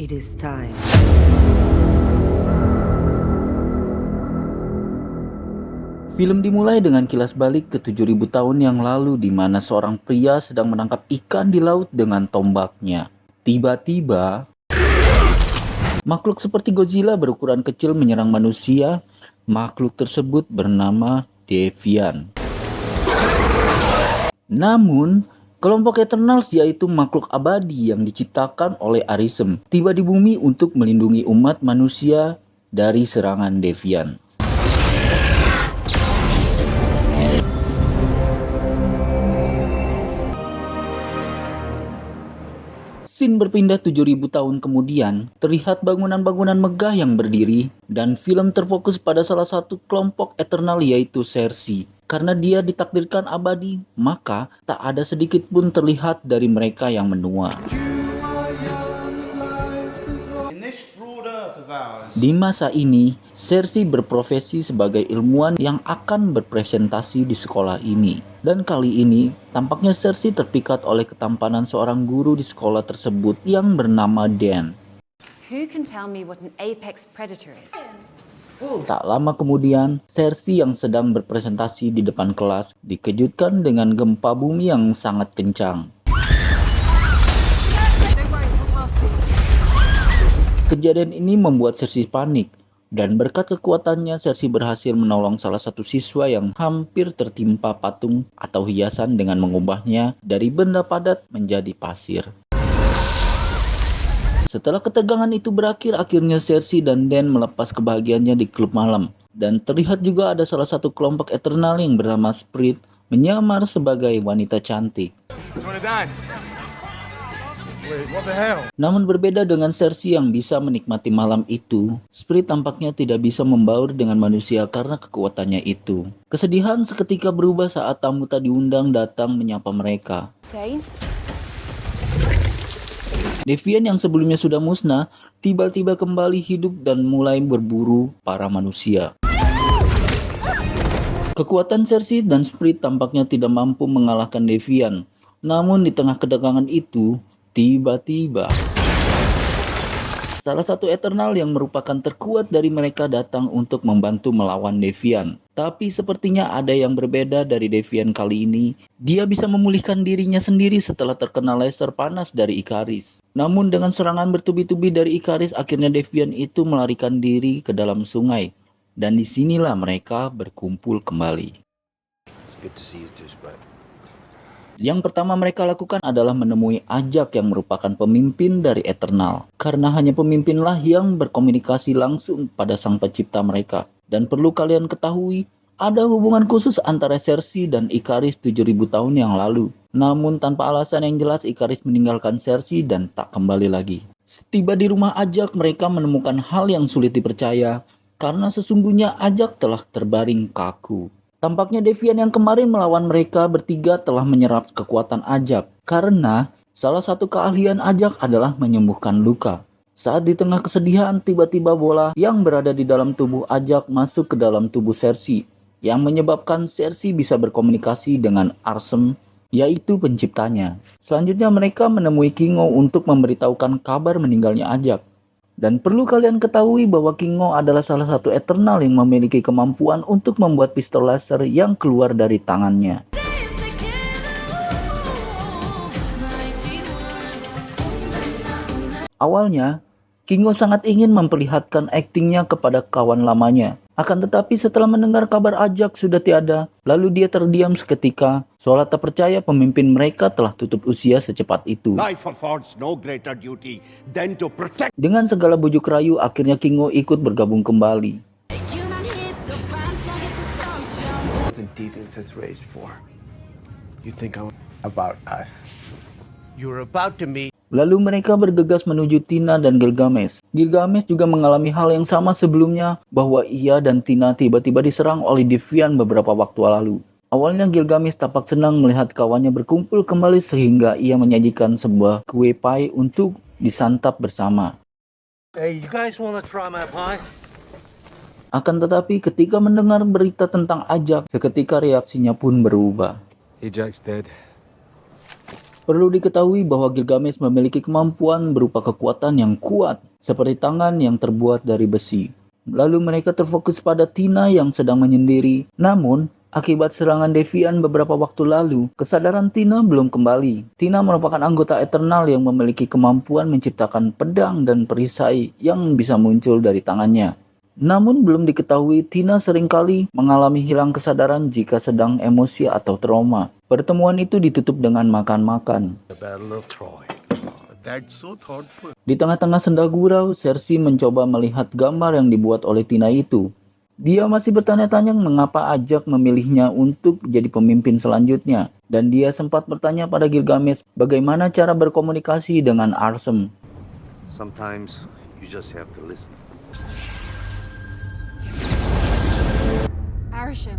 It is time. Film dimulai dengan kilas balik ke 7.000 tahun yang lalu di mana seorang pria sedang menangkap ikan di laut dengan tombaknya. Tiba-tiba, makhluk seperti Godzilla berukuran kecil menyerang manusia. Makhluk tersebut bernama Devian. Namun, kelompok Eternals yaitu makhluk abadi yang diciptakan oleh Arisem tiba di bumi untuk melindungi umat manusia dari serangan Devian. Scene berpindah 7.000 tahun kemudian, terlihat bangunan-bangunan megah yang berdiri, dan film terfokus pada salah satu kelompok Eternal yaitu Cersei. Karena dia ditakdirkan abadi, maka tak ada sedikit pun terlihat dari mereka yang menua. Di masa ini, Cersei berprofesi sebagai ilmuwan yang akan berpresentasi di sekolah ini. Dan kali ini, tampaknya Cersei terpikat oleh ketampanan seorang guru di sekolah tersebut yang bernama Dan. Who can tell me what an apex predator is? Tak lama kemudian, Cersei yang sedang berpresentasi di depan kelas dikejutkan dengan gempa bumi yang sangat kencang. Kejadian ini membuat Cersei panik, dan berkat kekuatannya Cersei berhasil menolong salah satu siswa yang hampir tertimpa patung atau hiasan dengan mengubahnya dari benda padat menjadi pasir. Setelah ketegangan itu berakhir, akhirnya Cersei dan Dan melepas kebahagiaannya di klub malam. Dan terlihat juga ada salah satu kelompok Eternal yang bernama Spirit menyamar sebagai wanita cantik. Namun berbeda dengan Cersei yang bisa menikmati malam itu, Spirit tampaknya tidak bisa membaur dengan manusia karena kekuatannya itu. Kesedihan seketika berubah saat tamu tak diundang datang menyapa mereka. Devian yang sebelumnya sudah musnah, tiba-tiba kembali hidup dan mulai berburu para manusia. Kekuatan Cersei dan Spirit tampaknya tidak mampu mengalahkan Devian. Namun di tengah ketegangan itu, tiba-tiba salah satu Eternal yang merupakan terkuat dari mereka datang untuk membantu melawan Devian. Tapi sepertinya ada yang berbeda dari Devian kali ini. Dia bisa memulihkan dirinya sendiri setelah terkena laser panas dari Ikaris. Namun dengan serangan bertubi-tubi dari Ikaris, akhirnya Devian itu melarikan diri ke dalam sungai. Dan disinilah mereka berkumpul kembali. Yang pertama mereka lakukan adalah menemui Ajak yang merupakan pemimpin dari Eternal. Karena hanya pemimpinlah yang berkomunikasi langsung pada sang pencipta mereka. Dan perlu kalian ketahui, ada hubungan khusus antara Cersei dan Ikaris 7.000 tahun yang lalu. Namun tanpa alasan yang jelas Ikaris meninggalkan Cersei dan tak kembali lagi. Setiba di rumah Ajak, mereka menemukan hal yang sulit dipercaya. Karena sesungguhnya Ajak telah terbaring kaku. Tampaknya Devian yang kemarin melawan mereka bertiga telah menyerap kekuatan Ajak. Karena salah satu keahlian Ajak adalah menyembuhkan luka. Saat di tengah kesedihan, tiba-tiba bola yang berada di dalam tubuh Ajak masuk ke dalam tubuh Cersei. Yang menyebabkan Cersei bisa berkomunikasi dengan Arsem, yaitu penciptanya. Selanjutnya mereka menemui Kingo untuk memberitahukan kabar meninggalnya Ajak. Dan perlu kalian ketahui bahwa Kingo adalah salah satu Eternal yang memiliki kemampuan untuk membuat pistol laser yang keluar dari tangannya. Awalnya, Kingo sangat ingin memperlihatkan aktingnya kepada kawan lamanya. Akan tetapi setelah mendengar kabar Ajak sudah tiada, lalu dia terdiam seketika. Seolah tak percaya pemimpin mereka telah tutup usia secepat itu. Dengan segala bujuk rayu, akhirnya Kingo ikut bergabung kembali. Lalu mereka bergegas menuju Tina dan Gilgamesh. Gilgamesh juga mengalami hal yang sama sebelumnya, bahwa ia dan Tina tiba-tiba diserang oleh Devian beberapa waktu lalu. Awalnya Gilgamesh tampak senang melihat kawannya berkumpul kembali sehingga ia menyajikan sebuah kue pie untuk disantap bersama. Hey, you guys wanna try my pie? Akan tetapi ketika mendengar berita tentang Ajak, seketika reaksinya pun berubah. Ajax dead. Perlu diketahui bahwa Gilgamesh memiliki kemampuan berupa kekuatan yang kuat, seperti tangan yang terbuat dari besi. Lalu mereka terfokus pada Tina yang sedang menyendiri. Namun, akibat serangan Deviant beberapa waktu lalu, kesadaran Tina belum kembali. Tina merupakan anggota Eternal yang memiliki kemampuan menciptakan pedang dan perisai yang bisa muncul dari tangannya. Namun belum diketahui Tina seringkali mengalami hilang kesadaran jika sedang emosi atau trauma. Pertemuan itu ditutup dengan makan-makan. The Battle of Troy. That's so thoughtful. Di tengah-tengah senda gurau, Cersei mencoba melihat gambar yang dibuat oleh Tina itu. Dia masih bertanya-tanya mengapa Ajak memilihnya untuk jadi pemimpin selanjutnya. Dan dia sempat bertanya pada Gilgamesh bagaimana cara berkomunikasi dengan Arsem. Sometimes you just have to listen. Arishem.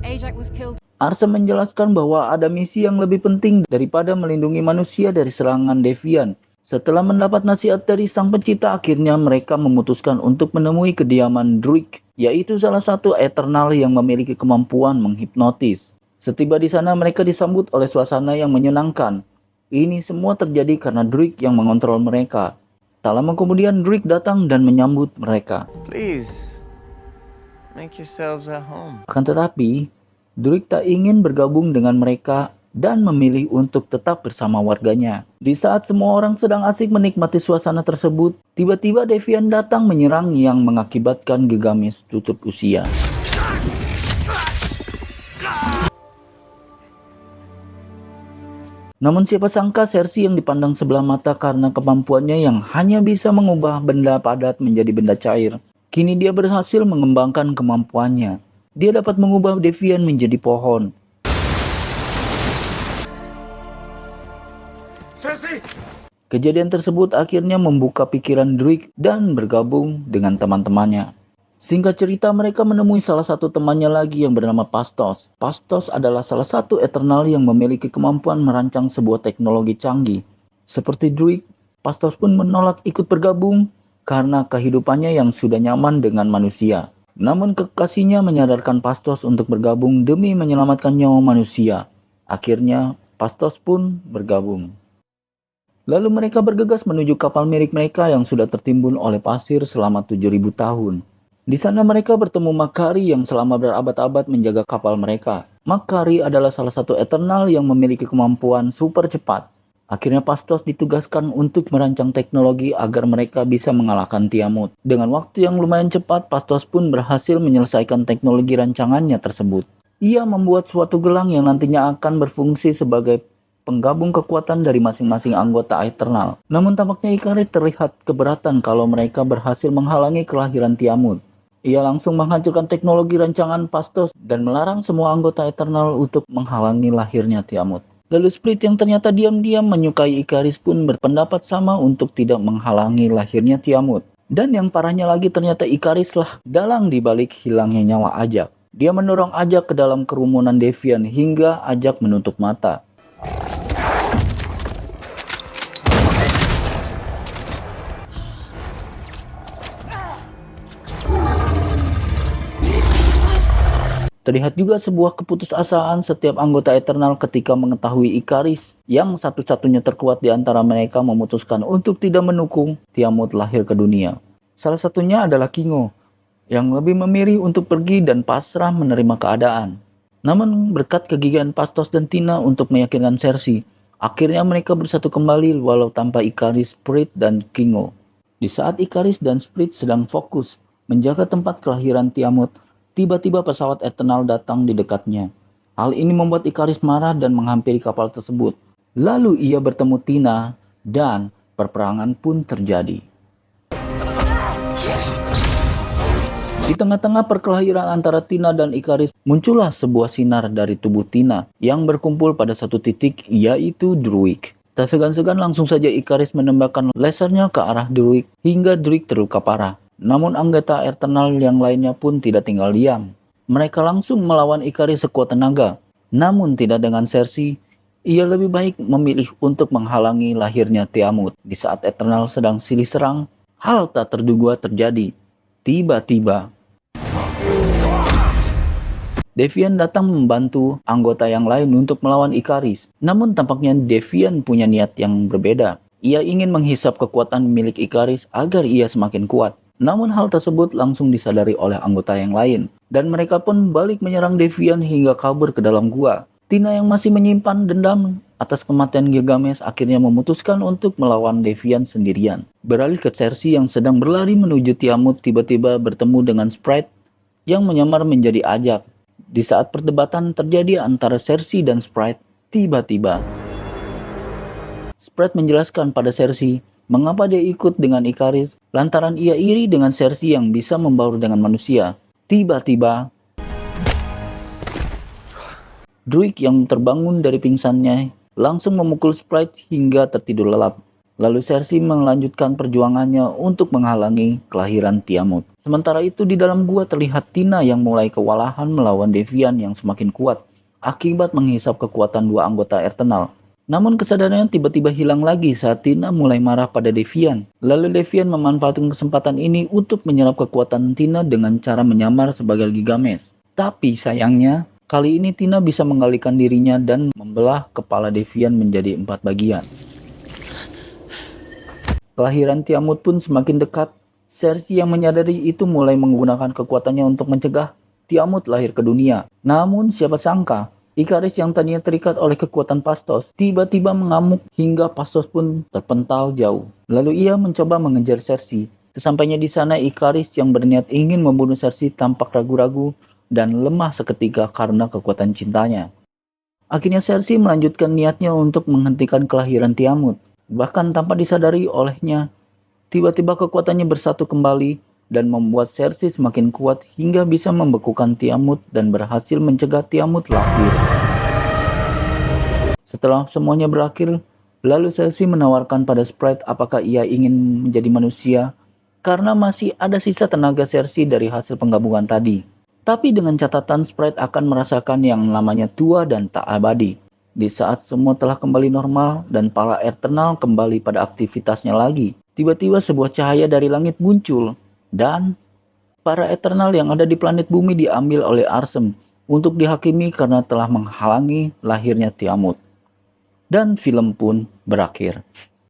Ajak was killed. Arsem menjelaskan bahwa ada misi yang lebih penting daripada melindungi manusia dari serangan Deviant. Setelah mendapat nasihat dari Sang Pencipta, akhirnya mereka memutuskan untuk menemui kediaman Druig, yaitu salah satu Eternal yang memiliki kemampuan menghipnotis. Setiba di sana, mereka disambut oleh suasana yang menyenangkan. Ini semua terjadi karena Druig yang mengontrol mereka. Tak lama kemudian, Druig datang dan menyambut mereka. Please, make yourselves at home. Akan tetapi, Druig tak ingin bergabung dengan mereka dan memilih untuk tetap bersama warganya. Di saat semua orang sedang asik menikmati suasana tersebut, tiba-tiba Deviant datang menyerang yang mengakibatkan Gilgamesh tutup usia. Namun siapa sangka Cersei yang dipandang sebelah mata karena kemampuannya yang hanya bisa mengubah benda padat menjadi benda cair. Kini dia berhasil mengembangkan kemampuannya. Dia dapat mengubah Deviant menjadi pohon. Cersei! Kejadian tersebut akhirnya membuka pikiran Druig dan bergabung dengan teman-temannya. Singkat cerita, mereka menemui salah satu temannya lagi yang bernama Pastos. Pastos adalah salah satu Eternal yang memiliki kemampuan merancang sebuah teknologi canggih. Seperti Druig, Pastos pun menolak ikut bergabung karena kehidupannya yang sudah nyaman dengan manusia. Namun kekasihnya menyadarkan Pastos untuk bergabung demi menyelamatkan nyawa manusia. Akhirnya, Pastos pun bergabung. Lalu mereka bergegas menuju kapal milik mereka yang sudah tertimbun oleh pasir selama 7.000 tahun. Di sana mereka bertemu Makari yang selama berabad-abad menjaga kapal mereka. Makari adalah salah satu Eternal yang memiliki kemampuan super cepat. Akhirnya Pastos ditugaskan untuk merancang teknologi agar mereka bisa mengalahkan Tiamut. Dengan waktu yang lumayan cepat, Pastos pun berhasil menyelesaikan teknologi rancangannya tersebut. Ia membuat suatu gelang yang nantinya akan berfungsi sebagai penggabung kekuatan dari masing-masing anggota Eternal. Namun tampaknya Ikaris terlihat keberatan kalau mereka berhasil menghalangi kelahiran Tiamut. Ia langsung menghancurkan teknologi rancangan Pastos dan melarang semua anggota Eternal untuk menghalangi lahirnya Tiamut. Lalu Split yang ternyata diam-diam menyukai Ikaris pun berpendapat sama untuk tidak menghalangi lahirnya Tiamut. Dan yang parahnya lagi ternyata Ikaris lah dalang dibalik hilangnya nyawa Ajak. Dia mendorong Ajak ke dalam kerumunan Deviant hingga Ajak menutup mata. Terlihat juga sebuah keputusasaan setiap anggota Eternal ketika mengetahui Ikaris yang satu-satunya terkuat di antara mereka memutuskan untuk tidak mendukung Tiamut lahir ke dunia. Salah satunya adalah Kingo yang lebih memilih untuk pergi dan pasrah menerima keadaan. Namun berkat kegigihan Pastos dan Tina untuk meyakinkan Cersei, akhirnya mereka bersatu kembali walau tanpa Ikaris, Split, dan Kingo. Di saat Ikaris dan Split sedang fokus menjaga tempat kelahiran Tiamut, tiba-tiba pesawat Eternal datang di dekatnya. Hal ini membuat Ikaris marah dan menghampiri kapal tersebut. Lalu ia bertemu Tina dan perperangan pun terjadi. Di tengah-tengah perkelahian antara Tina dan Ikaris, muncullah sebuah sinar dari tubuh Tina yang berkumpul pada satu titik, yaitu Druig. Tak segan-segan langsung saja Ikaris menembakkan lasernya ke arah Druig hingga Druig terluka parah. Namun anggota Eternal yang lainnya pun tidak tinggal diam. Mereka langsung melawan Ikaris sekuat tenaga. Namun tidak dengan Cersei, ia lebih baik memilih untuk menghalangi lahirnya Tiamut. Di saat Eternal sedang silih serang, hal tak terduga terjadi. Tiba-tiba, Devian datang membantu anggota yang lain untuk melawan Ikaris. Namun tampaknya Devian punya niat yang berbeda. Ia ingin menghisap kekuatan milik Ikaris agar ia semakin kuat. Namun hal tersebut langsung disadari oleh anggota yang lain. Dan mereka pun balik menyerang Devian hingga kabur ke dalam gua. Tina yang masih menyimpan dendam atas kematian Gilgamesh akhirnya memutuskan untuk melawan Devian sendirian. Beralih ke Cersei yang sedang berlari menuju Tiamut tiba-tiba bertemu dengan Sprite yang menyamar menjadi Ajak. Di saat perdebatan terjadi antara Cersei dan Sprite, tiba-tiba Sprite menjelaskan pada Cersei mengapa dia ikut dengan Ikaris lantaran ia iri dengan Cersei yang bisa membaur dengan manusia. Tiba-tiba Druig yang terbangun dari pingsannya langsung memukul Sprite hingga tertidur lelap. Lalu Cersei melanjutkan perjuangannya untuk menghalangi kelahiran Tiamut. Sementara itu di dalam gua terlihat Tina yang mulai kewalahan melawan Devian yang semakin kuat akibat menghisap kekuatan dua anggota Eternal. Namun kesadarannya tiba-tiba hilang lagi saat Tina mulai marah pada Devian. Lalu Devian memanfaatkan kesempatan ini untuk menyerap kekuatan Tina dengan cara menyamar sebagai Gilgamesh. Tapi sayangnya, kali ini Tina bisa mengalihkan dirinya dan membelah kepala Devian menjadi 4 bagian. Kelahiran Tiamut pun semakin dekat. Cersei yang menyadari itu mulai menggunakan kekuatannya untuk mencegah Tiamut lahir ke dunia. Namun siapa sangka, Ikaris yang tadinya terikat oleh kekuatan Pastos tiba-tiba mengamuk hingga Pastos pun terpental jauh. Lalu ia mencoba mengejar Cersei. Sesampainya di sana, Ikaris yang berniat ingin membunuh Cersei tampak ragu-ragu dan lemah seketika karena kekuatan cintanya. Akhirnya Cersei melanjutkan niatnya untuk menghentikan kelahiran Tiamut. Bahkan tanpa disadari olehnya, tiba-tiba kekuatannya bersatu kembali dan membuat Cersei semakin kuat hingga bisa membekukan Tiamut dan berhasil mencegah Tiamut lahir. Setelah semuanya berakhir, lalu Cersei menawarkan pada Sprite apakah ia ingin menjadi manusia karena masih ada sisa tenaga Cersei dari hasil penggabungan tadi. Tapi dengan catatan Sprite akan merasakan yang namanya tua dan tak abadi. Di saat semua telah kembali normal dan para Eternal kembali pada aktivitasnya lagi, tiba-tiba sebuah cahaya dari langit muncul dan para Eternal yang ada di planet bumi diambil oleh Arsem untuk dihakimi karena telah menghalangi lahirnya Tiamut. Dan film pun berakhir.